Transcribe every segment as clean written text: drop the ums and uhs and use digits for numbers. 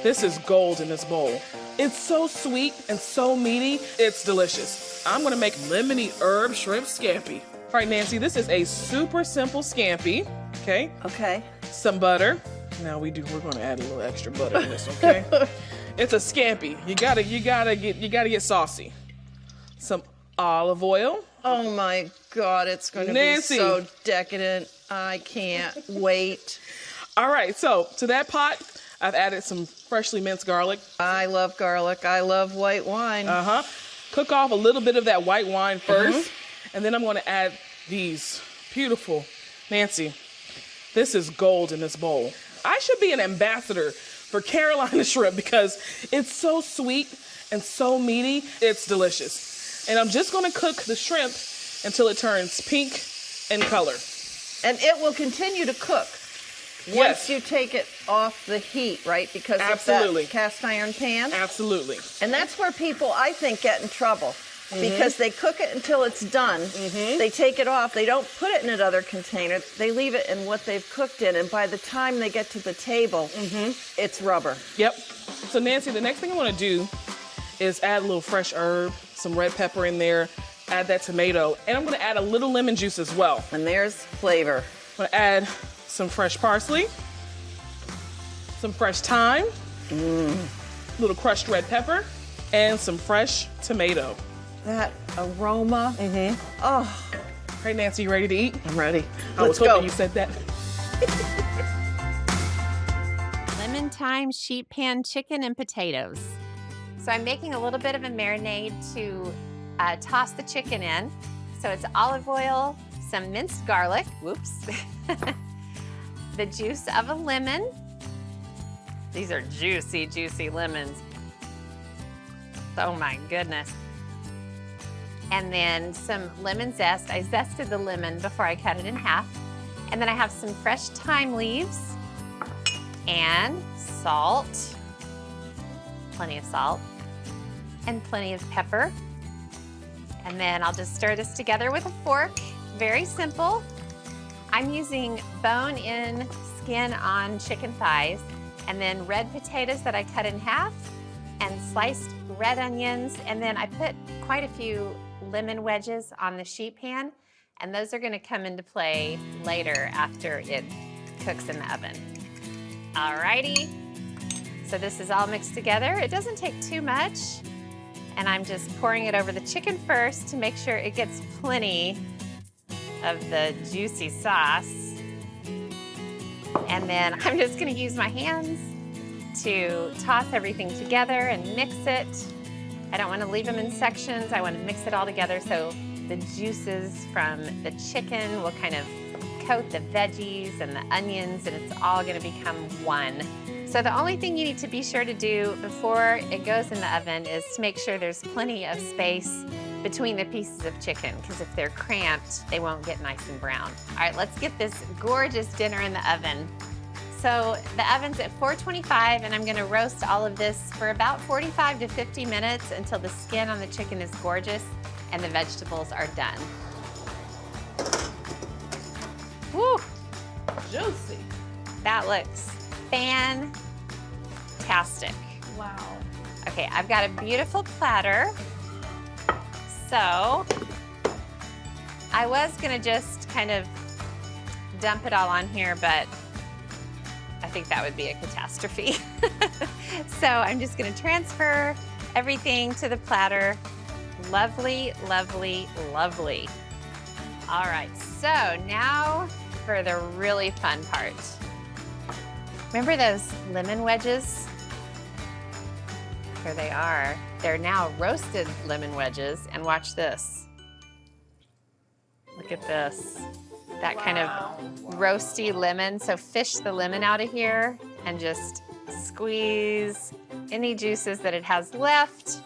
This is gold in this bowl. It's so sweet and so meaty, it's delicious. I'm gonna make lemony herb shrimp scampi. All right, Nancy, this is a super simple scampi, okay? Okay. Some butter. Now we're gonna add a little extra butter in this, okay? It's a scampi. You gotta get saucy. Some olive oil. Oh my God, it's gonna be so decadent. I can't wait. All right, so to that pot, I've added some freshly minced garlic. I love garlic. I love white wine. Cook off a little bit of that white wine first, and then I'm gonna add these beautiful, Nancy, this is gold in this bowl. I should be an ambassador for Carolina shrimp because it's so sweet and so meaty, it's delicious. And I'm just gonna cook the shrimp until it turns pink in color. And it will continue to cook once you take it off the heat, right? Because it's that cast iron pan. Absolutely. And that's where people, I think, get in trouble. Because they cook it until it's done. They take it off. They don't put it in another container. They leave it in what they've cooked in. And by the time they get to the table, it's rubber. Yep. So Nancy, the next thing I want to do is add a little fresh herb, some red pepper in there, add that tomato, and I'm going to add a little lemon juice as well. And there's flavor. I'm going to add some fresh parsley, some fresh thyme, little crushed red pepper, and some fresh tomato. That aroma. Oh. All right, Nancy, you ready to eat? I'm ready. I was hoping you said that. Lemon-Thyme sheet pan chicken and potatoes. So I'm making a little bit of a marinade to toss the chicken in. So it's olive oil, some minced garlic, whoops, the juice of a lemon. These are juicy, juicy lemons. Oh my goodness. And then some lemon zest. I zested the lemon before I cut it in half. And then I have some fresh thyme leaves and salt, plenty of salt, and plenty of pepper. And then I'll just stir this together with a fork. Very simple. I'm using bone-in, skin-on chicken thighs, and then red potatoes that I cut in half, and sliced red onions, and then I put quite a few lemon wedges on the sheet pan, and those are gonna come into play later after it cooks in the oven. Alrighty, so this is all mixed together. It doesn't take too much, and I'm just pouring it over the chicken first to make sure it gets plenty of the juicy sauce. And then I'm just gonna use my hands to toss everything together and mix it. I don't want to leave them in sections. I want to mix it all together so the juices from the chicken will kind of coat the veggies and the onions, and it's all going to become one. So the only thing you need to be sure to do before it goes in the oven is to make sure there's plenty of space between the pieces of chicken, because if they're cramped, they won't get nice and brown. All right, let's get this gorgeous dinner in the oven. So the oven's at 425, and I'm gonna roast all of this for about 45 to 50 minutes until the skin on the chicken is gorgeous and the vegetables are done. Woo, juicy. That looks fantastic. Wow. Okay, I've got a beautiful platter. So I was gonna just kind of dump it all on here, but I think that would be a catastrophe. So I'm just gonna transfer everything to the platter. Lovely, lovely, lovely. All right, so now for the really fun part. Remember those lemon wedges? Here they are. They're now roasted lemon wedges, and watch this. Look at this. That kind of roasty lemon. So fish the lemon out of here and just squeeze any juices that it has left.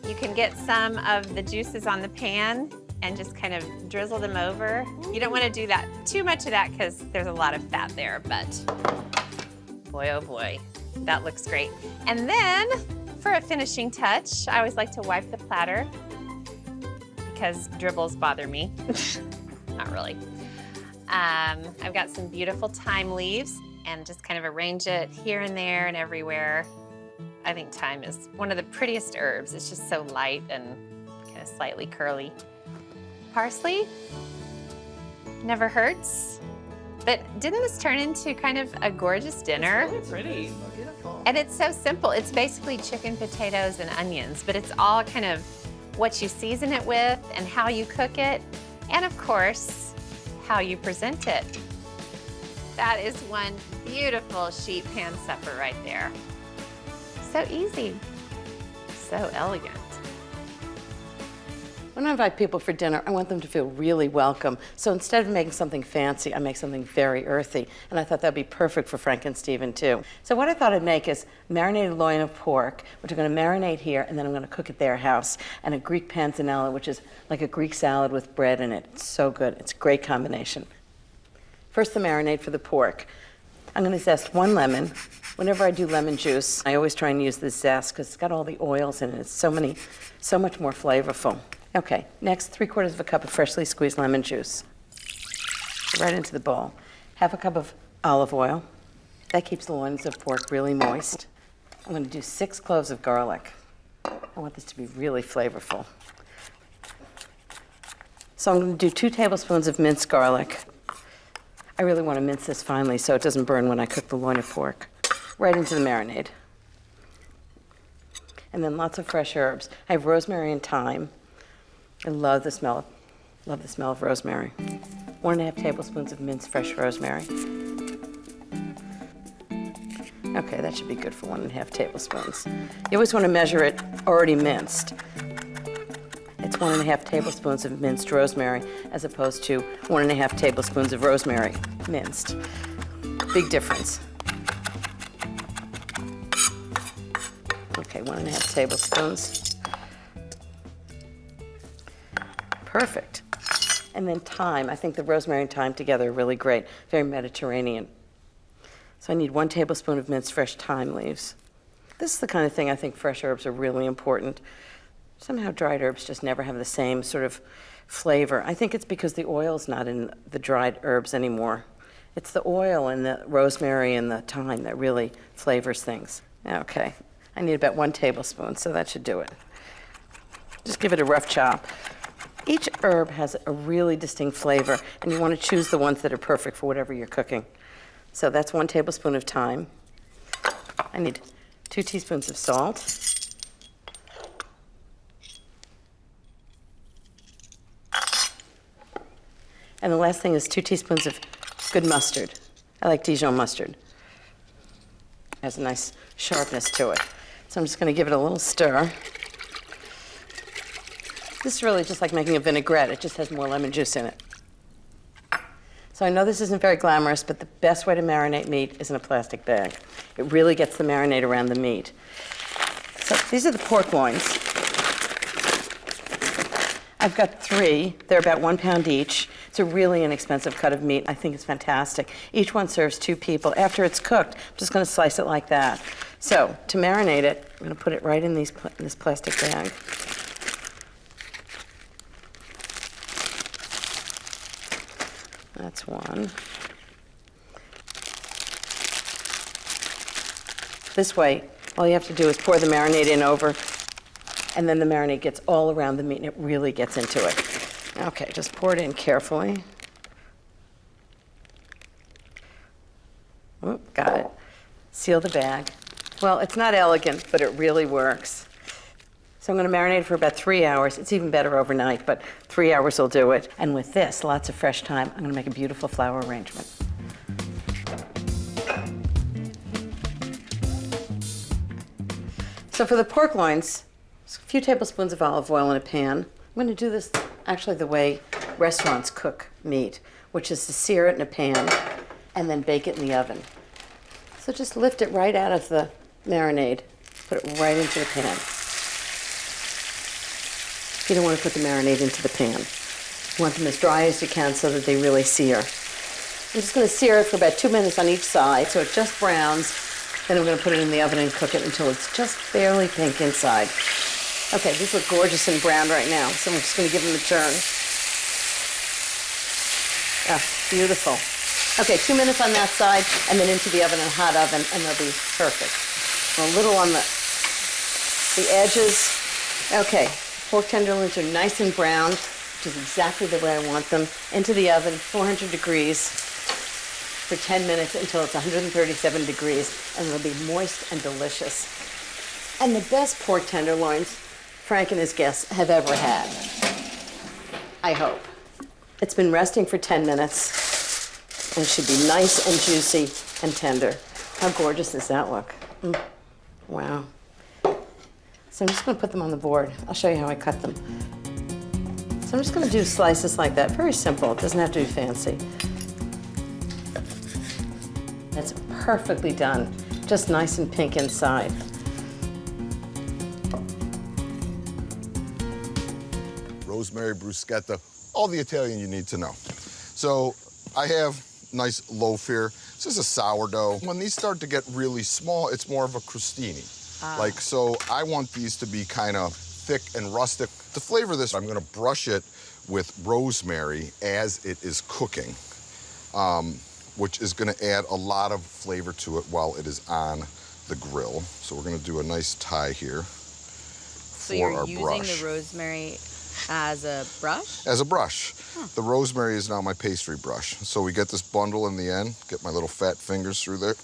You can get some of the juices on the pan and just kind of drizzle them over. You don't want to do that too much of that because there's a lot of fat there, but boy, oh boy, that looks great. And then for a finishing touch, I always like to wipe the platter because dribbles bother me. Not really. I've got some beautiful thyme leaves. and just kind of arrange it here and there and everywhere. I think thyme is one of the prettiest herbs. It's just so light and kind of slightly curly. Parsley never hurts. But didn't this turn into kind of a gorgeous dinner? It's really pretty. Beautiful. And it's so simple. It's basically chicken, potatoes, and onions, but it's all kind of what you season it with and how you cook it, and of course, how you present it. That is one beautiful sheet pan supper right there. So easy, so elegant. When I invite people for dinner, I want them to feel really welcome. So instead of making something fancy, I make something very earthy. And I thought that'd be perfect for Frank and Stephen too. So what I thought I'd make is marinated loin of pork, which I'm gonna marinate here, and then I'm gonna cook at their house, and a Greek panzanella, which is like a Greek salad with bread in it. It's so good, it's a great combination. First, the marinade for the pork. I'm gonna zest 1 lemon. Whenever I do lemon juice, I always try and use this zest because it's got all the oils in it. It's so much more flavorful. Okay, next, 3/4 of a cup of freshly squeezed lemon juice. Right into the bowl. 1/2 cup of olive oil. That keeps the loins of pork really moist. I'm gonna do 6 cloves of garlic. I want this to be really flavorful. So I'm gonna do 2 tablespoons of minced garlic. I really wanna mince this finely so it doesn't burn when I cook the loin of pork. Right into the marinade. And then lots of fresh herbs. I have rosemary and thyme. I love the smell of rosemary. 1.5 tablespoons of minced fresh rosemary. Okay, that should be good for 1.5 tablespoons. You always want to measure it already minced. It's 1.5 tablespoons of minced rosemary as opposed to 1.5 tablespoons of rosemary minced. Big difference. Okay, 1.5 tablespoons. Perfect. And then thyme. I think the rosemary and thyme together are really great. Very Mediterranean. So I need 1 tablespoon of minced fresh thyme leaves. This is the kind of thing I think fresh herbs are really important. Somehow dried herbs just never have the same sort of flavor. I think it's because the oil's not in the dried herbs anymore. It's the oil and the rosemary and the thyme that really flavors things. Okay, I need about 1 tablespoon, so that should do it. Just give it a rough chop. Each herb has a really distinct flavor, and you want to choose the ones that are perfect for whatever you're cooking. So that's 1 tablespoon of thyme. I need 2 teaspoons of salt. And the last thing is 2 teaspoons of good mustard. I like Dijon mustard. It has a nice sharpness to it. So I'm just going to give it a little stir. This is really just like making a vinaigrette. It just has more lemon juice in it. So I know this isn't very glamorous, but the best way to marinate meat is in a plastic bag. It really gets the marinade around the meat. So these are the pork loins. I've got 3. They're about 1 pound each. It's a really inexpensive cut of meat. I think it's fantastic. Each one serves 2 people. After it's cooked, I'm just going to slice it like that. So to marinate it, I'm going to put it right in this plastic bag. That's 1. This way, all you have to do is pour the marinade in over, and then the marinade gets all around the meat and it really gets into it. Okay, just pour it in carefully. Oop, got it. Seal the bag. Well, it's not elegant, but it really works. So I'm going to marinate it for about 3 hours. It's even better overnight, but 3 hours will do it. And with this, lots of fresh thyme, I'm going to make a beautiful flower arrangement. So for the pork loins, a few tablespoons of olive oil in a pan. I'm going to do this actually the way restaurants cook meat, which is to sear it in a pan and then bake it in the oven. So just lift it right out of the marinade, put it right into the pan. You don't want to put the marinade into the pan. You want them as dry as you can so that they really sear. I'm just going to sear it for about 2 minutes on each side so it just browns. Then I'm going to put it in the oven and cook it until it's just barely pink inside. Okay, these look gorgeous and brown right now, so I'm just going to give them a turn. Ah, beautiful. Okay, 2 minutes on that side, and then into the oven in a hot oven, and they'll be perfect. A little on the edges. Okay, pork tenderloins are nice and browned, which is exactly the way I want them. Into the oven, 400 degrees for 10 minutes until it's 137 degrees, and they'll be moist and delicious. And the best pork tenderloins Frank and his guests have ever had. I hope. It's been resting for 10 minutes. And it should be nice and juicy and tender. How gorgeous does that look? Wow. So I'm just gonna put them on the board. I'll show you how I cut them. So I'm just gonna do slices like that. Very simple, it doesn't have to be fancy. That's perfectly done. Just nice and pink inside. Rosemary, bruschetta, all the Italian you need to know. So I have nice loaf here. This is a sourdough. When these start to get really small, it's more of a crostini. So I want these to be kind of thick and rustic. To flavor this, I'm gonna brush it with rosemary as it is cooking, which is gonna add a lot of flavor to it while it is on the grill. So we're gonna do a nice tie here So you're using the rosemary as a brush? As a brush. The rosemary is now my pastry brush. So we get this bundle in the end, get my little fat fingers through there.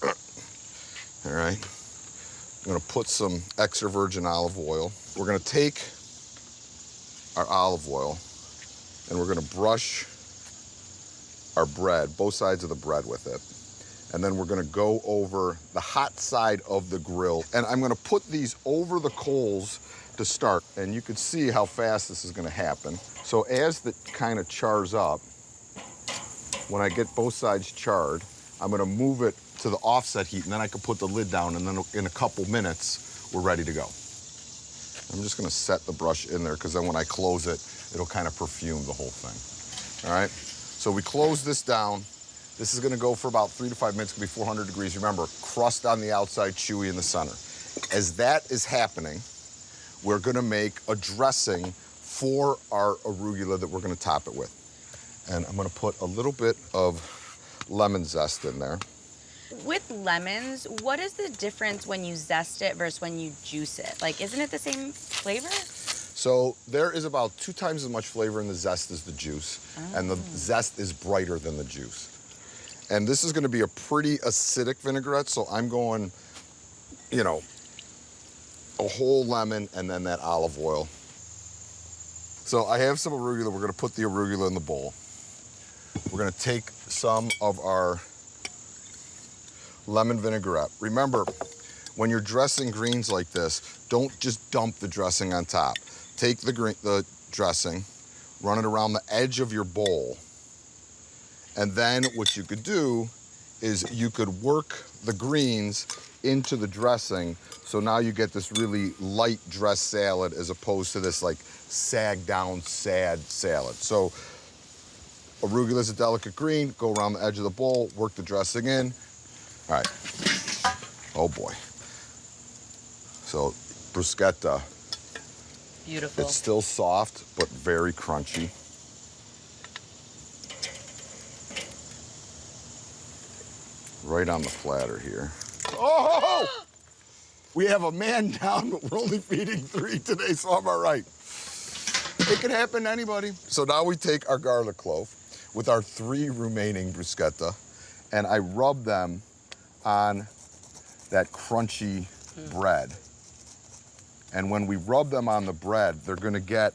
All right. I'm gonna put some extra virgin olive oil. We're gonna take our olive oil and we're gonna brush our bread, both sides of the bread with it. And then we're gonna go over the hot side of the grill. And I'm gonna put these over the coals to start, and you can see how fast this is gonna happen. So as it kind of chars up, when I get both sides charred, I'm gonna move it to the offset heat, and then I can put the lid down, and then in a couple minutes, we're ready to go. I'm just gonna set the brush in there, because then when I close it, it'll kind of perfume the whole thing. All right, so we close this down. This is gonna go for about 3 to 5 minutes, it's gonna be 400 degrees. Remember, crust on the outside, chewy in the center. As that is happening, we're gonna make a dressing for our arugula that we're gonna top it with. And I'm gonna put a little bit of lemon zest in there. With lemons, what is the difference when you zest it versus when you juice it? Like, isn't it the same flavor? So there is about 2 times as much flavor in the zest as the juice, and the zest is brighter than the juice. And this is gonna be a pretty acidic vinaigrette, so I'm going, you know, a whole lemon and then that olive oil. So I have some arugula. We're gonna put the arugula in the bowl. We're gonna take some of our lemon vinaigrette. Remember, when you're dressing greens like this, don't just dump the dressing on top. Take the dressing, run it around the edge of your bowl, and then what you could do is you could work the greens into the dressing, so now you get this really light dressed salad as opposed to this like sag down sad salad. So arugula is a delicate green, go around the edge of the bowl, work the dressing in. All right, oh boy. So bruschetta. Beautiful. It's still soft, but very crunchy. Right on the platter here. Oh! We have a man down, but we're only feeding 3 today, so I'm all right. It could happen to anybody. So now we take our garlic clove with our 3 remaining bruschetta, and I rub them on that crunchy bread. And when we rub them on the bread, they're gonna get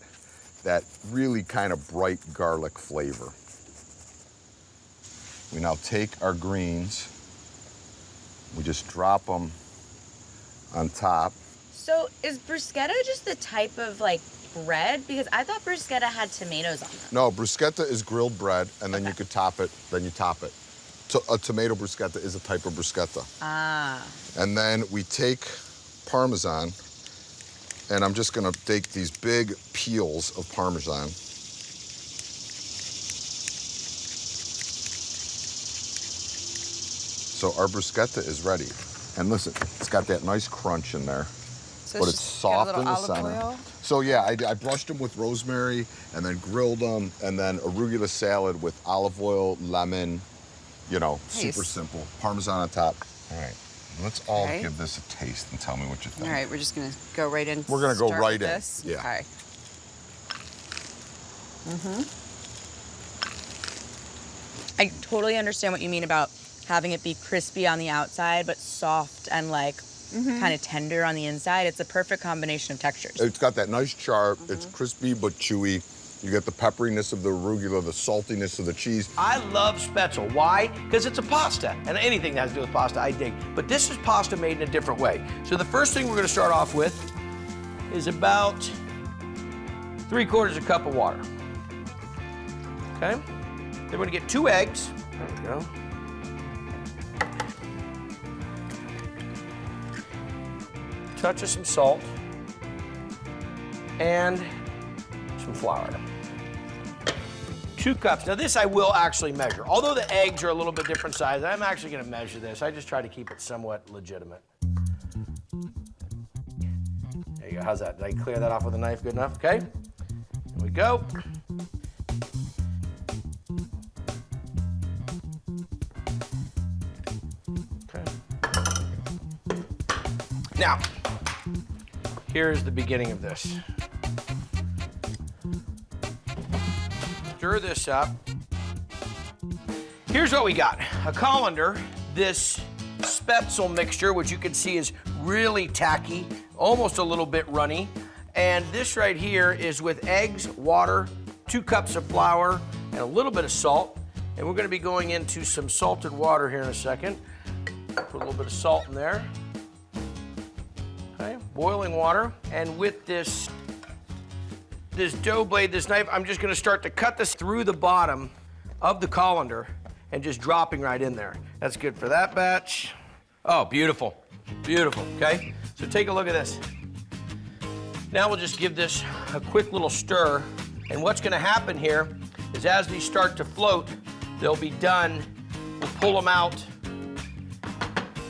that really kind of bright garlic flavor. We now take our greens, we just drop them on top. So is bruschetta just the type of like bread? Because I thought bruschetta had tomatoes on them. No, bruschetta is grilled bread, and then you could top it, then you top it. A tomato bruschetta is a type of bruschetta. Ah. And then we take Parmesan, and I'm just gonna take these big peels of Parmesan. So our bruschetta is ready. And listen, it's got that nice crunch in there, So but it's just get a soft little in the olive center. oil? So yeah, I brushed them with rosemary and then grilled them, and then arugula salad with olive oil, lemon, you know, super simple. Parmesan on top. All right, let's all give this a taste and tell me what you think. All right, we're just gonna go right in. We're gonna go start right with in. This. Yeah. Okay. I totally understand what you mean about having it be crispy on the outside, but soft and like kind of tender on the inside. It's a perfect combination of textures. It's got that nice char. It's crispy but chewy. You get the pepperiness of the arugula, the saltiness of the cheese. I love Spaetzle. Why? Because it's a pasta, and anything that has to do with pasta, I dig. But this is pasta made in a different way. So the first thing we're going to start off with is about 3/4 cup of water. Okay? Then we're going to get 2 eggs. There we go. Touch of some salt and some flour. 2 cups. Now this I will actually measure. Although the eggs are a little bit different size, I'm actually gonna measure this. I just try to keep it somewhat legitimate. There you go, how's that? Did I clear that off with a knife good enough? Okay, here we go. Okay. Now, here's the beginning of this. Stir this up. Here's what we got. A colander, this Spaetzle mixture, which you can see is really tacky, almost a little bit runny. And this right here is with eggs, water, 2 cups of flour, and a little bit of salt. And we're gonna be going into some salted water here in a second. Put a little bit of salt in there. Okay, boiling water. And with this dough blade, this knife, I'm just gonna start to cut this through the bottom of the colander and just dropping right in there. That's good for that batch. Oh, beautiful, beautiful, okay? So take a look at this. Now we'll just give this a quick little stir. And what's gonna happen here is as these start to float, they'll be done. We'll pull them out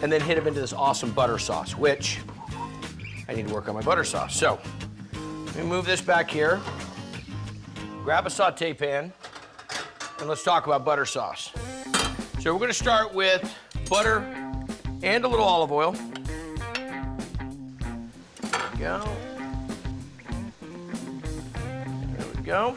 and then hit them into this awesome butter sauce, which I need to work on my butter sauce. So, let me move this back here, grab a saute pan, and let's talk about butter sauce. So we're gonna start with butter and a little olive oil. There we go. There we go.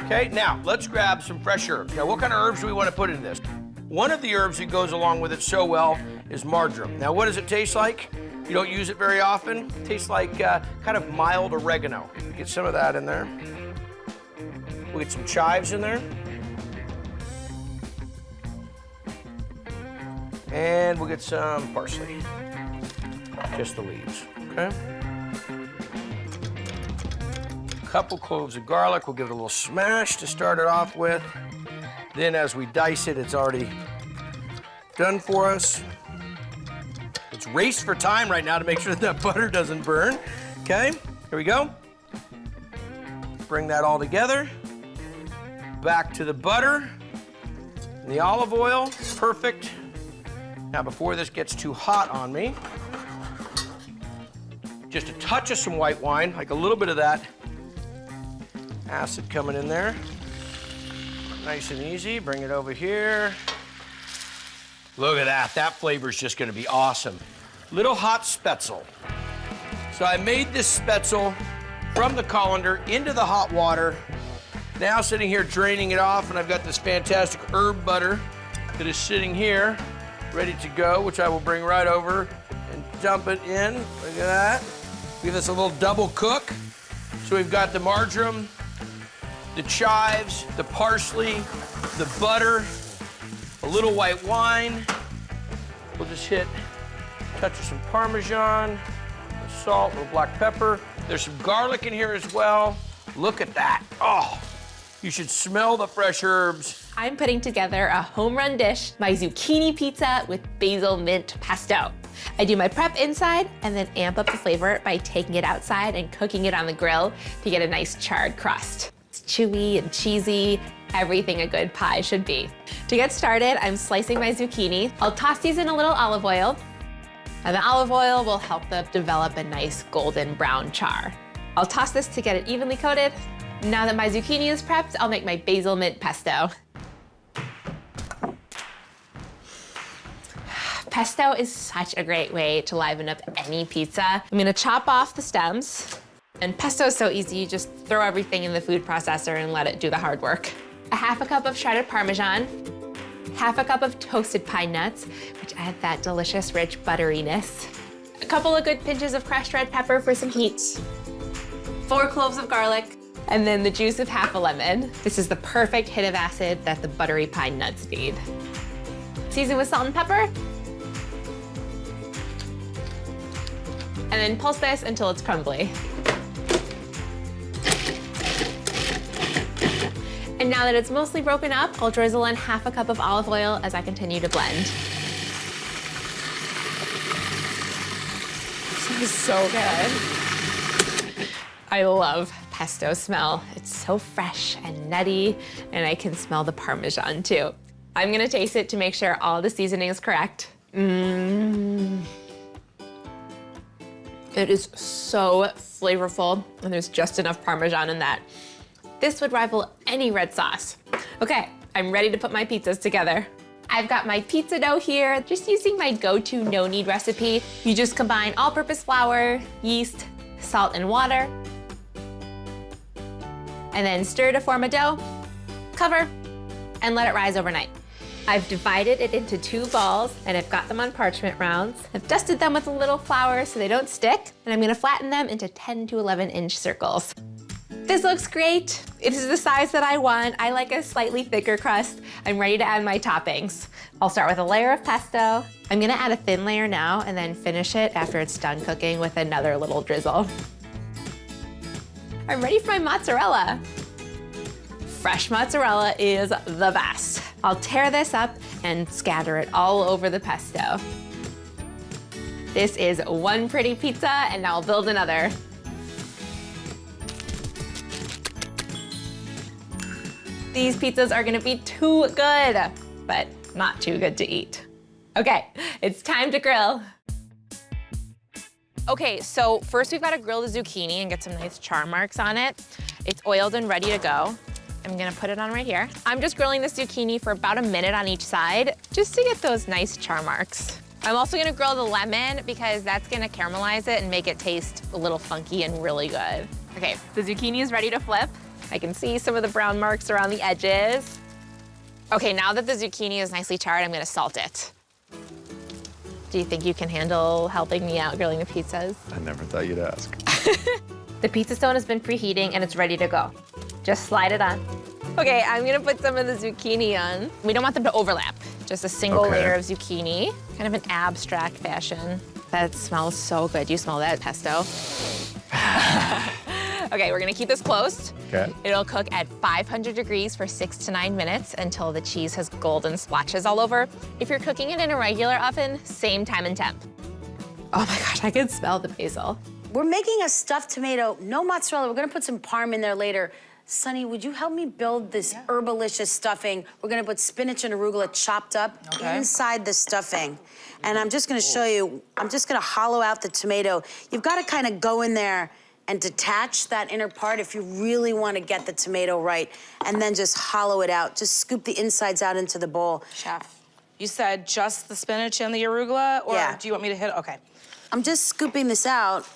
Okay, now let's grab some fresh herbs. Now what kind of herbs do we want to put in this? One of the herbs that goes along with it so well is marjoram. Now what does it taste like? You don't use it very often. It tastes like kind of mild oregano. Get some of that in there. We'll get some chives in there. And we'll get some parsley. Just the leaves, okay? A couple cloves of garlic. We'll give it a little smash to start it off with. Then as we dice it, it's already done for us. It's race for time right now to make sure that butter doesn't burn. Okay, here we go. Bring that all together. Back to the butter and the olive oil. Perfect. Now before this gets too hot on me, just a touch of some white wine, like a little bit of that acid coming in there. Nice and easy. Bring it over here. Look at that. That flavor is just going to be awesome. Little hot Spaetzle. So I made this Spaetzle from the colander into the hot water. Now sitting here draining it off, and I've got this fantastic herb butter that is sitting here ready to go, which I will bring right over and dump it in. Look at that. Give this a little double cook. So we've got the marjoram, the chives, the parsley, the butter, a little white wine. We'll just hit a touch of some Parmesan, salt, a little black pepper. There's some garlic in here as well. Look at that. Oh, you should smell the fresh herbs. I'm putting together a home run dish, my zucchini pizza with basil mint pesto. I do my prep inside and then amp up the flavor by taking it outside and cooking it on the grill to get a nice charred crust. It's chewy and cheesy, everything a good pie should be. To get started, I'm slicing my zucchini. I'll toss these in a little olive oil, and the olive oil will help them develop a nice golden brown char. I'll toss this to get it evenly coated. Now that my zucchini is prepped, I'll make my basil mint pesto. Pesto is such a great way to liven up any pizza. I'm gonna chop off the stems. And pesto is so easy, you just throw everything in the food processor and let it do the hard work. A half a cup of shredded Parmesan, half a cup of toasted pine nuts, which add that delicious, rich butteriness. A couple of good pinches of crushed red pepper for some heat. 4 cloves of garlic, and then the juice of half a lemon. This is the perfect hit of acid that the buttery pine nuts need. Season with salt and pepper. And then pulse this until it's crumbly. And now that it's mostly broken up, I'll drizzle in half a cup of olive oil as I continue to blend. This is so good. I love pesto smell. It's so fresh and nutty, and I can smell the Parmesan too. I'm gonna taste it to make sure all the seasoning is correct. It is so flavorful, and there's just enough Parmesan in that. This would rival any red sauce. Okay, I'm ready to put my pizzas together. I've got my pizza dough here, just using my go-to no-knead recipe. You just combine all-purpose flour, yeast, salt, and water, and then stir to form a dough, cover, and let it rise overnight. I've divided it into 2 balls, and I've got them on parchment rounds. I've dusted them with a little flour so they don't stick, and I'm gonna flatten them into 10 to 11-inch circles. This looks great. It is the size that I want. I like a slightly thicker crust. I'm ready to add my toppings. I'll start with a layer of pesto. I'm gonna add a thin layer now and then finish it after it's done cooking with another little drizzle. I'm ready for my mozzarella. Fresh mozzarella is the best. I'll tear this up and scatter it all over the pesto. This is one pretty pizza, and now I'll build another. These pizzas are gonna be too good, but not too good to eat. Okay, it's time to grill. Okay, so first we've gotta grill the zucchini and get some nice char marks on it. It's oiled and ready to go. I'm gonna put it on right here. I'm just grilling the zucchini for about a minute on each side, just to get those nice char marks. I'm also gonna grill the lemon because that's gonna caramelize it and make it taste a little funky and really good. Okay, the zucchini is ready to flip. I can see some of the brown marks around the edges. Okay, now that the zucchini is nicely charred, I'm gonna salt it. Do you think you can handle helping me out grilling the pizzas? I never thought you'd ask. The pizza stone has been preheating and it's ready to go. Just slide it on. Okay, I'm gonna put some of the zucchini on. We don't want them to overlap. Just a single layer of zucchini, kind of an abstract fashion. That smells so good. Do you smell that, pesto? Okay, we're gonna keep this closed. Okay. It'll cook at 500 degrees for 6 to 9 minutes until the cheese has golden splotches all over. If you're cooking it in a regular oven, same time and temp. Oh my gosh, I can smell the basil. We're making a stuffed tomato, no mozzarella. We're gonna put some parm in there later. Sonny, would you help me build this herbalicious stuffing? We're gonna put spinach and arugula chopped up inside the stuffing. And I'm just gonna show you, I'm just gonna hollow out the tomato. You've gotta kind of go in there and detach that inner part if you really wanna get the tomato right, and then just hollow it out. Just scoop the insides out into the bowl. Chef, you said just the spinach and the arugula, or do you want me to hit, okay. I'm just scooping this out.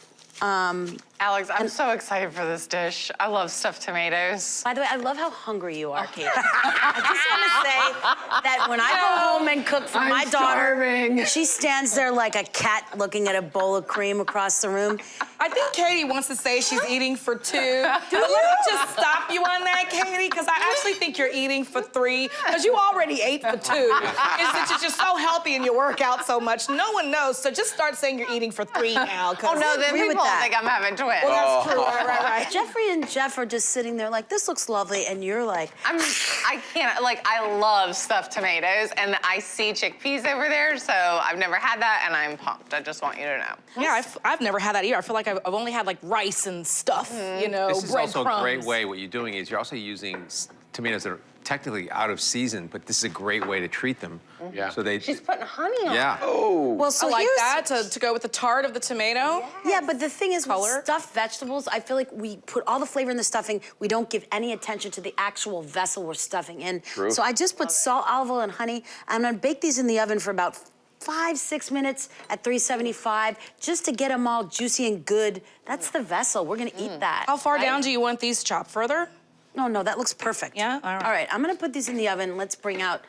Alex, I'm so excited for this dish. I love stuffed tomatoes. By the way, I love how hungry you are, Kate. I just want to say that when I go home and cook for my daughter, she stands there like a cat looking at a bowl of cream across the room. I think Katie wants to say she's eating for 2. But let me just stop you on that, Katie, because I actually think you're eating for 3, because you already ate for 2. It's that you're just so healthy and you work out so much. No one knows, so just start saying you're eating for 3 now. Oh no, then people think I'm having twins. Well, that's true, right. Jeffrey and Jeff are just sitting there like, this looks lovely, and you're like... I can't, like, I love stuffed tomatoes, and I see chickpeas over there, so I've never had that, and I'm pumped. I just want you to know. Yeah, I've never had that either. I feel like I've only had, like, rice and stuff, you know, This is also breadcrumbs. a great way, what you're doing is you're also using tomatoes that are technically out of season, but this is a great way to treat them. Yeah. So they... She's putting honey on. Yeah. Oh. Well, so I like here's- that, to go with the tart of the tomato. Yeah, but the thing is, with stuffed vegetables, I feel like we put all the flavor in the stuffing. We don't give any attention to the actual vessel we're stuffing in. True. So I just put salt, olive oil, and honey. I'm gonna bake these in the oven for about 5-6 minutes at 375 just to get them all juicy and good. That's the vessel. We're gonna eat that. How far right? down do you want these chopped? Further? No, that looks perfect. Yeah? All right. All right, I'm gonna put these in the oven. Let's bring out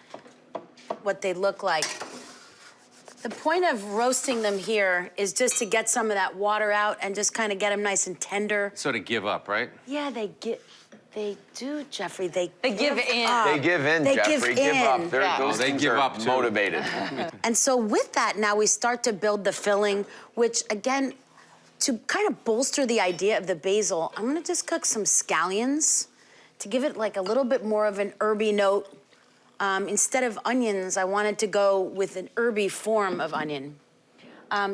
what they look like. The point of roasting them here is just to get some of that water out and just kind of get them nice and tender. So to give up, right? Yeah, they do, Jeffrey. They give in. up. They give in, They Jeffrey. give up. in. Those they things give are up, too. motivated. And so with that, now we start to build the filling, which again, to kind of bolster the idea of the basil, I'm gonna just cook some scallions to give it like a little bit more of an herby note. Instead of onions, I wanted to go with an herby form of onion.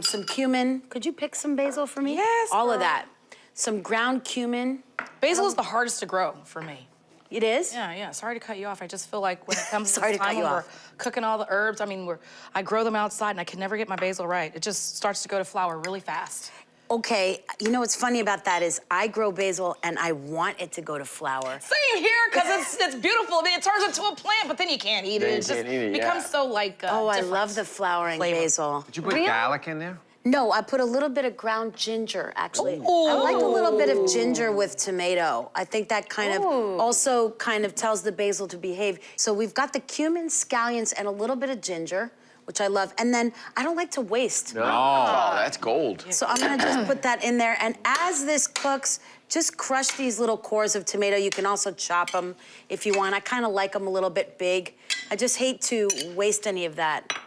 Some cumin. Could you pick some basil for me? Yes, All of girl. that. Some ground cumin. Basil is the hardest to grow for me. It is? Yeah. Sorry to cut you off. I just feel like when it comes to Sorry this to cut time you when we're off. cooking all the herbs, I mean, I grow them outside and I can never get my basil right. It just starts to go to flower really fast. Okay, you know what's funny about that is I grow basil and I want it to go to flour. Same here, because it's beautiful. I mean, it turns into a plant, but then you can't eat it. Then you It just can't eat it, becomes yeah. so like Oh, I different. love the flowering flavor. basil. Did you put garlic in there? No, I put a little bit of ground ginger, actually. I like a little bit of ginger with tomato. I think that kind of also kind of tells the basil to behave. So we've got the cumin, scallions, and a little bit of ginger, which I love. And then I don't like to waste. No, that's gold. So I'm gonna just put that in there. And as this cooks, just crush these little cores of tomato. You can also chop them if you want. I kind of like them a little bit big. I just hate to waste any of that.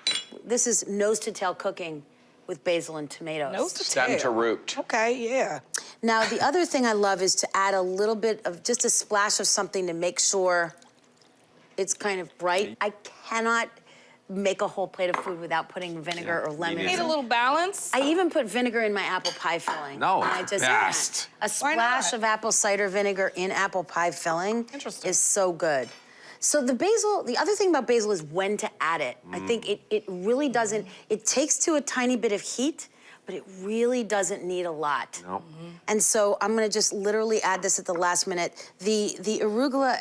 This is nose to tail cooking with basil and tomatoes. Nose to Stem tail. to root. Okay, yeah. Now, the other thing I love is to add a little bit of, just a splash of something to make sure it's kind of bright. I cannot make a whole plate of food without putting vinegar or lemon. Need a little balance. I even put vinegar in my apple pie filling. No, And I just best. A splash of apple cider vinegar in apple pie filling is so good. So the basil, the other thing about basil is when to add it. I think it really doesn't, it takes to a tiny bit of heat, but it really doesn't need a lot. No. And so I'm gonna just literally add this at the last minute. The arugula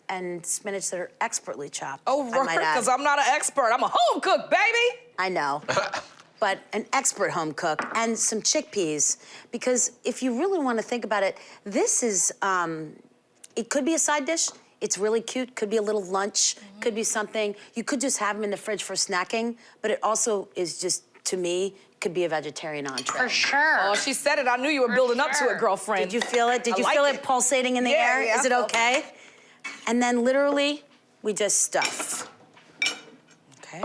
and spinach that are expertly chopped. Oh, I might add. because I'm not an expert. I'm a home cook, baby. I know. But an expert home cook, and some chickpeas. Because if you really want to think about it, this is, it could be a side dish. It's really cute, could be a little lunch, could be something. You could just have them in the fridge for snacking, but it also is just, to me, could be a vegetarian entree. For sure. Oh, she said it. I knew you were building up to it, girlfriend. Did you feel it? Did I you like feel it. it pulsating in the Yeah, air? yeah, Is it I felt okay? And then literally, we just stuff. Okay.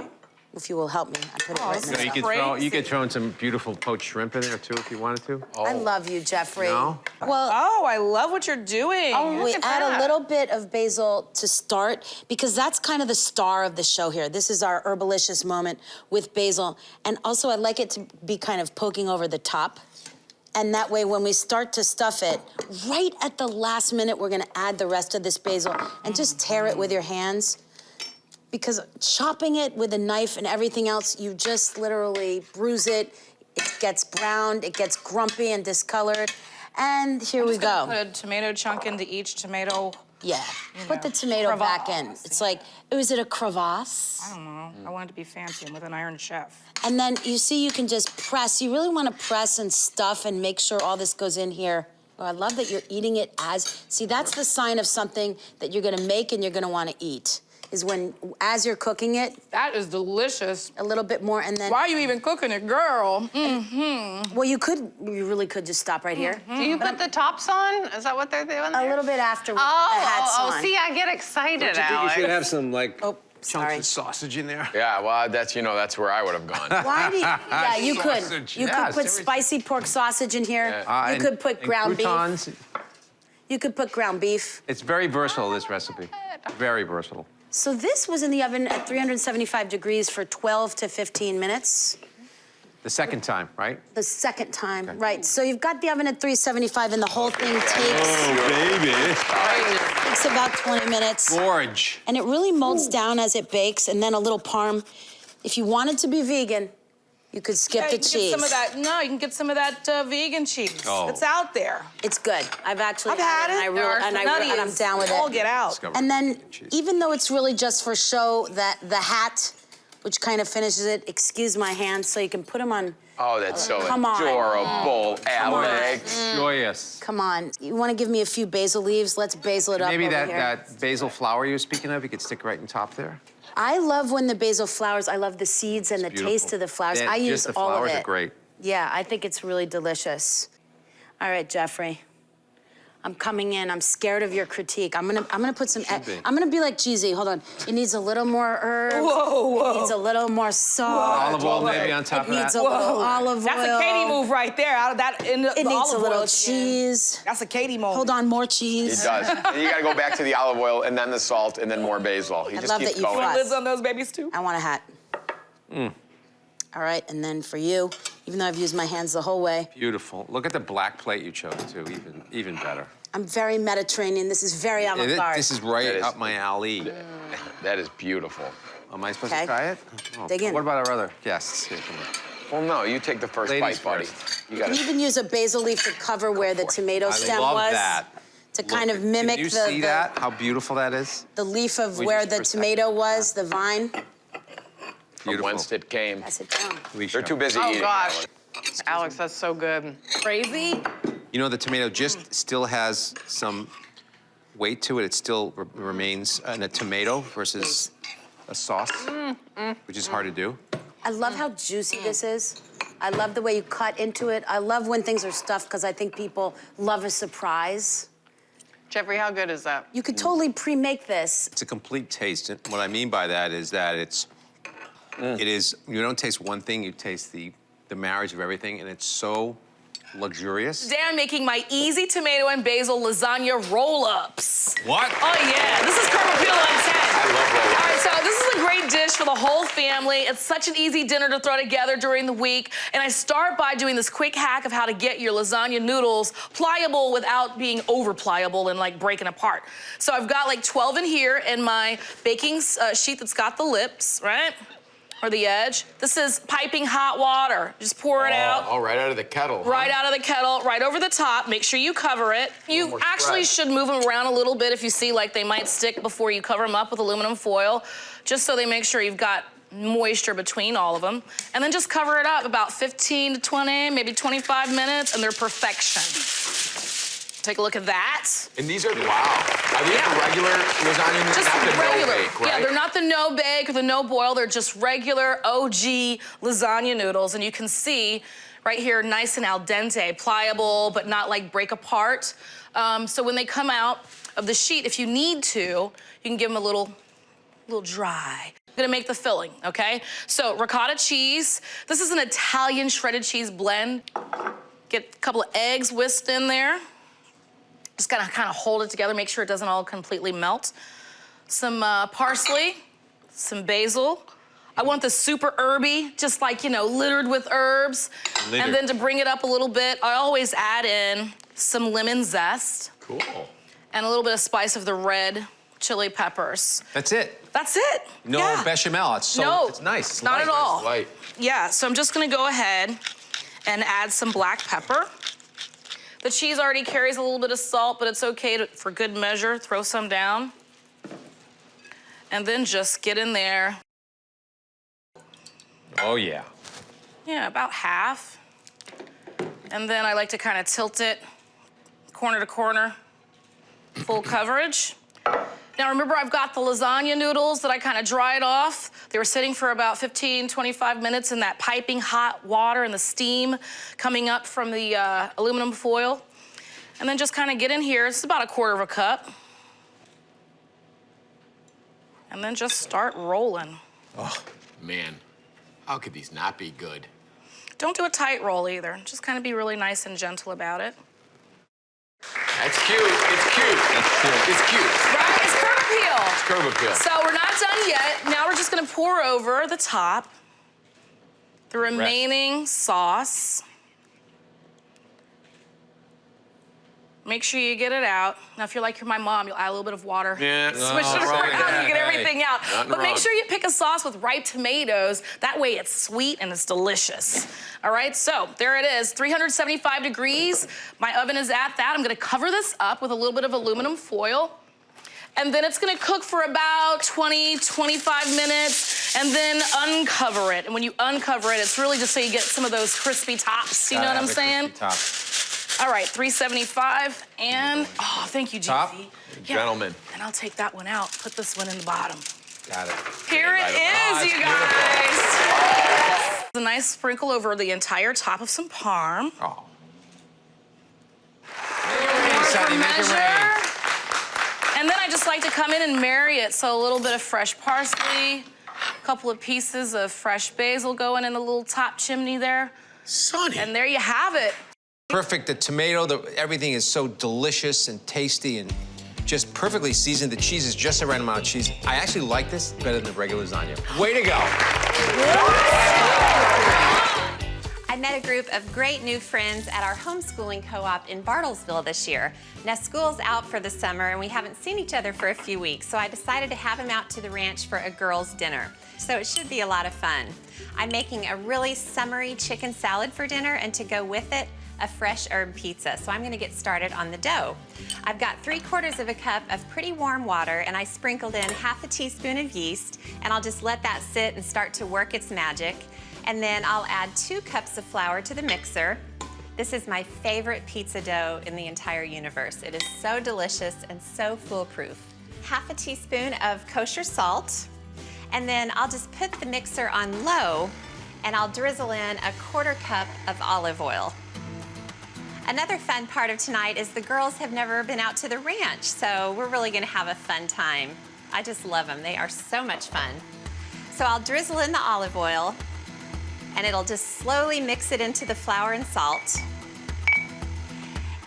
If you will help me, I put it right in So the you stuff. could throw in some beautiful poached shrimp in there too if you wanted to. I love you, Jeffrey. No? Well, Oh, I love what you're doing. we add a little bit of basil to start because that's kind of the star of the show here. This is our herbalicious moment with basil. And also I like it to be kind of poking over the top. And that way when we start to stuff it, right at the last minute, we're gonna add the rest of this basil and just tear it with your hands. Because chopping it with a knife and everything else, you just literally bruise it. It gets browned, it gets grumpy and discolored. And here we go. Put a tomato chunk into each tomato. Yeah, put the tomato back in. It's like, is it a crevasse? I don't know. I wanted to be fancy. I'm with an Iron Chef. And then you see you can just press. You really want to press and stuff and make sure all this goes in here. Oh, I love that you're eating it see, that's the sign of something that you're gonna make and you're gonna wanna eat, is when, as you're cooking it, That is delicious. a little bit more and then, Why are you even cooking it, girl? well, you really could just stop right here. Do you put the tops on? Is that what they're doing there? A little bit after we put the hats on. See, I get excited, You Alex. should have some like Oh, chunks sorry. of sausage in there. Yeah, well, that's where I would have gone. Why do you, yeah, you could. Sausage. You Yeah, could put seriously. spicy pork sausage in here. You And- could put and ground beef. croutons. You could put ground beef. It's very versatile, this recipe. Very versatile. So this was in the oven at 375 degrees for 12 to 15 minutes. The second time, right? The second time, right. So you've got the oven at 375 and the whole thing takes about 20 minutes. Gorge. And it really molds down as it bakes, and then a little parm. If you wanted to be vegan, you could skip Yeah, the you can cheese. get some of that. No, you can get some of that vegan cheese. Oh. It's out there. It's good. I've actually I've had and it. I really, and I'm down with it. All get out. And then, even though it's really just for show, that the hat which kind of finishes it. Excuse my hands, so you can put them on. Oh, that's so Come on. adorable, Alex. Joyous. Come on. You want to give me a few basil leaves? Let's basil it up Maybe over that, here. that basil flower you were speaking of, you could stick right in top there. I love when the basil flowers. I love the seeds and the taste of the flowers. I use just the all of flowers it. are great. Yeah, I think it's really delicious. All right, Jeffrey. I'm coming in. I'm scared of your critique. I'm gonna put some. I'm gonna be like Jeezy. Hold on. It needs a little more herb. Whoa. It needs a little more salt. Olive oil maybe on top It of that. needs a little olive oil. That's a Katie move right there. Out of that, in the It needs olive a little oil. cheese. That's a Katie moment. Hold on, more cheese. It does. And you gotta go back to the olive oil and then the salt and then more basil. He I just love keeps that you going. fuss. Lids on those babies too. I want a hat. All right, and then for you, even though I've used my hands the whole way, Beautiful. Look at the black plate you chose too, even better. I'm very Mediterranean. This is very avant-garde. This is right That is- up my alley. That is beautiful. Am I supposed Okay. to try it? Oh, Dig in. What about our other guests? Here, come on. Well, no, you take the first Ladies bite, buddy. first. You You can gotta. even use a basil leaf to cover where the tomato I stem love was. that. To kind of Look, mimic Can you see the, that? How beautiful that is? the leaf of We where just the for a second. tomato was, the vine. From Beautiful. whence it came. Pass it down. They're too busy Oh eating. gosh. Alex, that's so good. Crazy. You know, the tomato just still has some weight to it. It still remains a tomato versus a sauce, which is hard to do. I love how juicy this is. I love the way you cut into it. I love when things are stuffed because I think people love a surprise. Jeffrey, how good is that? You could totally pre-make this. It's a complete taste. And what I mean by that is that it is, you don't taste one thing, you taste the marriage of everything, and it's so luxurious. Today I'm making my easy tomato and basil lasagna roll-ups. What? Oh yeah, this is curb appeal on 10. I love roll-ups. All right, so this is a great dish for the whole family. It's such an easy dinner to throw together during the week. And I start by doing this quick hack of how to get your lasagna noodles pliable without being over pliable and like breaking apart. So I've got like 12 in here in my baking sheet that's got the lips, right? Or the edge. This is piping hot water. Just pour it out. Oh, right out of the kettle. huh? Right out of the kettle, right over the top. Make sure you cover it. You more actually spread. should move them around a little bit if you see like they might stick before you cover them up with aluminum foil, just so they make sure you've got moisture between all of them. And then just cover it up about 15 to 20, maybe 25 minutes, and they're perfection. Take a look at that. And these are, wow. Are these the regular lasagna noodles? Just Not the regular. no-bake, right? Yeah, they're not the no bake or the no boil. They're just regular OG lasagna noodles. And you can see right here, nice and al dente, pliable, but not like break apart. So when they come out of the sheet, if you need to, you can give them a little dry. I'm gonna make the filling, okay? So ricotta cheese. This is an Italian shredded cheese blend. Get a couple of eggs whisked in there. Just gotta kind of hold it together, make sure it doesn't all completely melt. Some parsley, some basil. I want this super herby, just like, you know, littered with herbs. And then to bring it up a little bit, I always add in some lemon zest. Cool. And a little bit of spice of the red chili peppers. That's it. That's it. No yeah. bechamel. It's so, No, it's nice. It's not light. at all. Light. Yeah, so I'm just gonna go ahead and add some black pepper. The cheese already carries a little bit of salt, but it's okay to, for good measure, throw some down. And then just get in there. Oh, yeah. Yeah, about half. And then I like to kind of tilt it corner to corner, full coverage. Now remember, I've got the lasagna noodles that I kind of dried off. They were sitting for about 15, 25 minutes in that piping hot water and the steam coming up from the aluminum foil. And then just kind of get in here. It's about 1/4 cup. And then just start rolling. Oh, man. How could these not be good? Don't do a tight roll either. Just kind of be really nice and gentle about it. That's cute. It's cute. That's cute. It's cute. Right, it's curb appeal. It's curb appeal. So we're not done yet. Now we're just gonna pour over the top the remaining sauce. Make sure you get it out. Now, if you're like you're my mom, you'll add a little bit of water. Yeah. Swish it wrong with around, that. you get everything out. Nothing But make wrong. sure you pick a sauce with ripe tomatoes. That way it's sweet and it's delicious. All right, so there it is, 375 degrees. My oven is at that. I'm gonna cover this up with a little bit of aluminum foil. And then it's gonna cook for about 20, 25 minutes. And then uncover it. And when you uncover it, it's really just so you get some of those crispy tops. You know what I'm saying? All right, $3.75. And, oh, thank you, Top? GC. Gentlemen. And I'll take that one out, put this one in the bottom. Got it. Here it is, you guys. A nice sprinkle over the entire top of some parm. Oh. Sonny, make it rain. And then I just like to come in and marry it. So a little bit of fresh parsley, a couple of pieces of fresh basil going in the little top chimney there. Sonny. And there you have it. Perfect. The tomato, everything is so delicious and tasty and just perfectly seasoned. The cheese is just the right amount of cheese. I actually like this better than the regular lasagna. Way to go. I met a group of great new friends at our homeschooling co-op in Bartlesville this year. Now, school's out for the summer and we haven't seen each other for a few weeks, so I decided to have them out to the ranch for a girls' dinner. So it should be a lot of fun. I'm making a really summery chicken salad for dinner, and to go with it, a fresh herb pizza. So I'm gonna get started on the dough. I've got 3/4 of a cup of pretty warm water, and I sprinkled in half a teaspoon of yeast, and I'll just let that sit and start to work its magic. And then I'll add 2 cups of flour to the mixer. This is my favorite pizza dough in the entire universe. It is so delicious and so foolproof. Half a teaspoon of kosher salt, and then I'll just put the mixer on low, and I'll drizzle in a 1/4 cup of olive oil. Another fun part of tonight is the girls have never been out to the ranch, so we're really gonna have a fun time. I just love them. They are so much fun. So I'll drizzle in the olive oil, and it'll just slowly mix it into the flour and salt.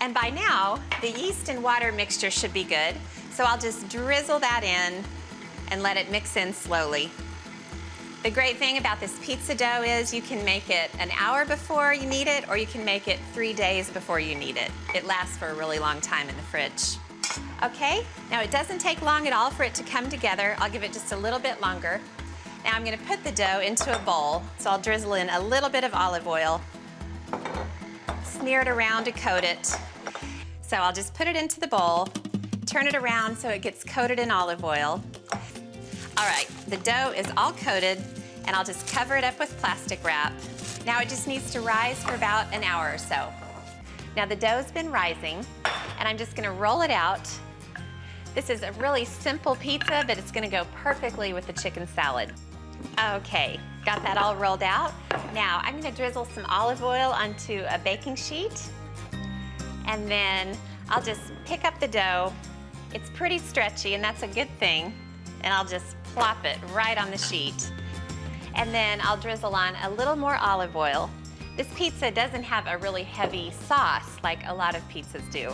And by now, the yeast and water mixture should be good, so I'll just drizzle that in and let it mix in slowly. The great thing about this pizza dough is you can make it an hour before you need it, or you can make it 3 days before you need it. It lasts for a really long time in the fridge. Okay, now it doesn't take long at all for it to come together. I'll give it just a little bit longer. Now I'm gonna put the dough into a bowl. So I'll drizzle in a little bit of olive oil, smear it around to coat it. So I'll just put it into the bowl, turn it around so it gets coated in olive oil. All right, the dough is all coated, and I'll just cover it up with plastic wrap. Now it just needs to rise for about an hour or so. Now the dough's been rising, and I'm just gonna roll it out. This is a really simple pizza, but it's gonna go perfectly with the chicken salad. Okay, got that all rolled out. Now I'm gonna drizzle some olive oil onto a baking sheet, and then I'll just pick up the dough. It's pretty stretchy, and that's a good thing, and I'll just plop it right on the sheet. And then I'll drizzle on a little more olive oil. This pizza doesn't have a really heavy sauce like a lot of pizzas do.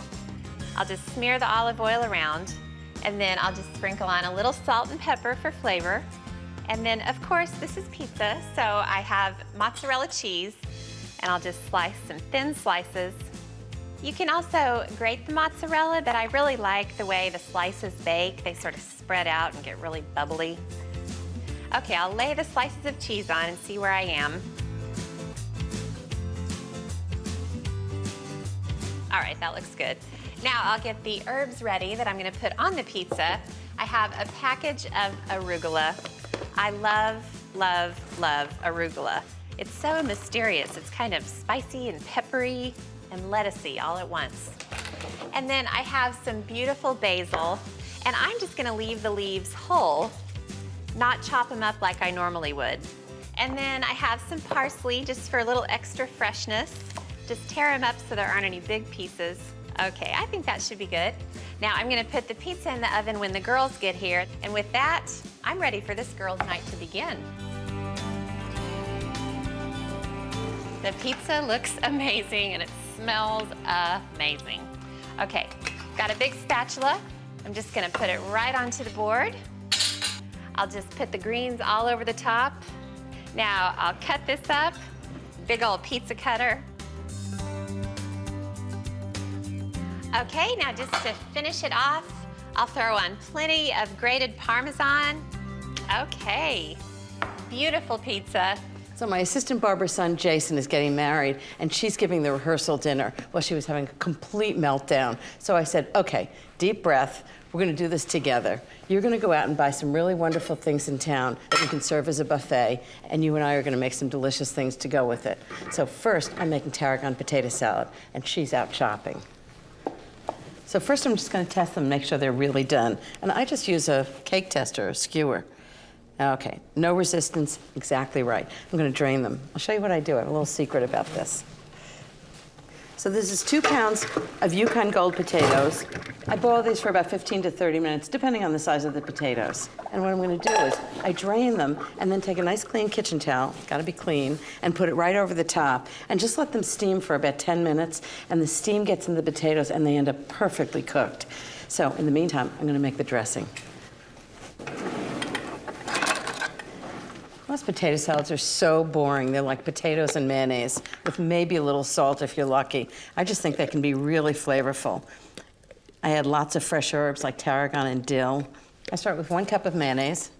I'll just smear the olive oil around, and then I'll just sprinkle on a little salt and pepper for flavor. And then, of course, this is pizza, so I have mozzarella cheese, and I'll just slice some thin slices. You can also grate the mozzarella, but I really like the way the slices bake. They sort of spread out and get really bubbly. Okay, I'll lay the slices of cheese on and see where I am. All right, that looks good. Now I'll get the herbs ready that I'm gonna put on the pizza. I have a package of arugula. I love, love, love arugula. It's so mysterious. It's kind of spicy and peppery and lettucey all at once. And then I have some beautiful basil, and I'm just gonna leave the leaves whole, not chop them up like I normally would. And then I have some parsley just for a little extra freshness. Just tear them up so there aren't any big pieces. Okay, I think that should be good. Now I'm gonna put the pizza in the oven when the girls get here, and with that, I'm ready for this girls' night to begin. The pizza looks amazing and it smells amazing. Okay, got a big spatula. I'm just gonna put it right onto the board. I'll just put the greens all over the top. Now I'll cut this up, big old pizza cutter. Okay, now just to finish it off, I'll throw on plenty of grated Parmesan. Okay, beautiful pizza. So my assistant barber's son, Jason, is getting married, and she's giving the rehearsal dinner. Well, she was having a complete meltdown. So I said, okay, deep breath. We're gonna do this together. You're gonna go out and buy some really wonderful things in town that you can serve as a buffet, and you and I are gonna make some delicious things to go with it. So first, I'm making tarragon potato salad, and she's out chopping. So first, I'm just gonna test them, make sure they're really done. And I just use a cake tester, a skewer. Okay, no resistance, exactly right. I'm gonna drain them. I'll show you what I do. I have a little secret about this. So this is 2 pounds of Yukon Gold potatoes. I boil these for about 15 to 30 minutes, depending on the size of the potatoes. And what I'm gonna do is I drain them and then take a nice clean kitchen towel, gotta be clean, and put it right over the top and just let them steam for about 10 minutes, and the steam gets in the potatoes and they end up perfectly cooked. So in the meantime, I'm gonna make the dressing. Most potato salads are so boring. They're like potatoes and mayonnaise with maybe a little salt if you're lucky. I just think they can be really flavorful. I add lots of fresh herbs like tarragon and dill. I start with 1 cup of mayonnaise.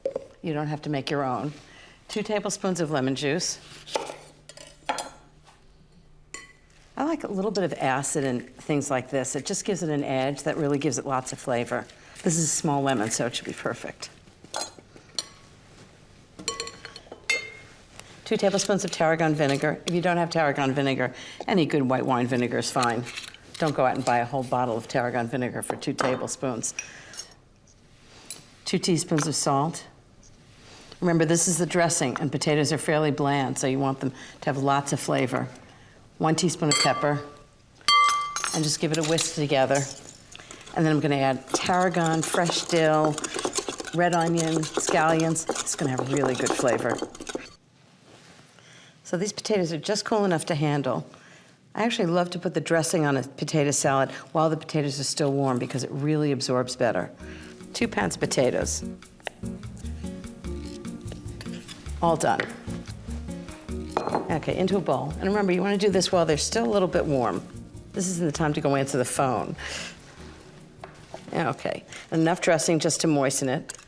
You don't have to make your own. 2 tablespoons of lemon juice. I like a little bit of acid in things like this. It just gives it an edge that really gives it lots of flavor. This is a small lemon, so it should be perfect. 2 tablespoons of tarragon vinegar. If you don't have tarragon vinegar, any good white wine vinegar is fine. Don't go out and buy a whole bottle of tarragon vinegar for 2 tablespoons. 2 teaspoons of salt. Remember, this is the dressing, and potatoes are fairly bland, so you want them to have lots of flavor. 1 teaspoon of pepper, and just give it a whisk together. And then I'm gonna add tarragon, fresh dill, red onion, scallions. It's gonna have really good flavor. So these potatoes are just cool enough to handle. I actually love to put the dressing on a potato salad while the potatoes are still warm because it really absorbs better. 2 pounds of potatoes. All done. Okay, into a bowl. And remember, you want to do this while they're still a little bit warm. This isn't the time to go answer the phone. Okay, enough dressing just to moisten it.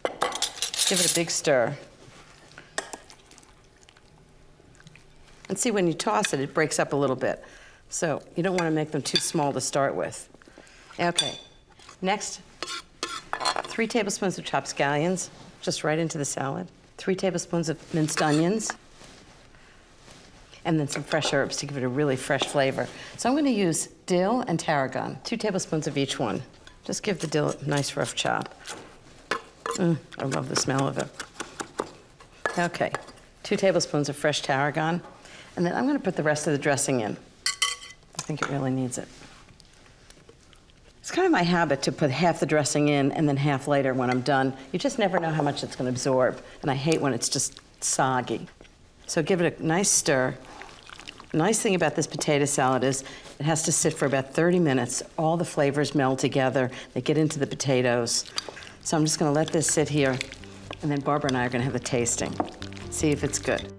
Give it a big stir. And see, when you toss it, it breaks up a little bit. So you don't want to make them too small to start with. Okay, next, 3 tablespoons of chopped scallions, just right into the salad. 3 tablespoons of minced onions. And then some fresh herbs to give it a really fresh flavor. So I'm going to use dill and tarragon, 2 tablespoons of each one. Just give the dill a nice rough chop. I love the smell of it. Okay, 2 tablespoons of fresh tarragon. And then I'm going to put the rest of the dressing in. I think it really needs it. It's kind of my habit to put half the dressing in and then half later when I'm done. You just never know how much it's going to absorb. And I hate when it's just soggy. So give it a nice stir. The nice thing about this potato salad is it has to sit for about 30 minutes. All the flavors meld together. They get into the potatoes. So I'm just going to let this sit here. And then Barbara and I are going to have the tasting. See if it's good.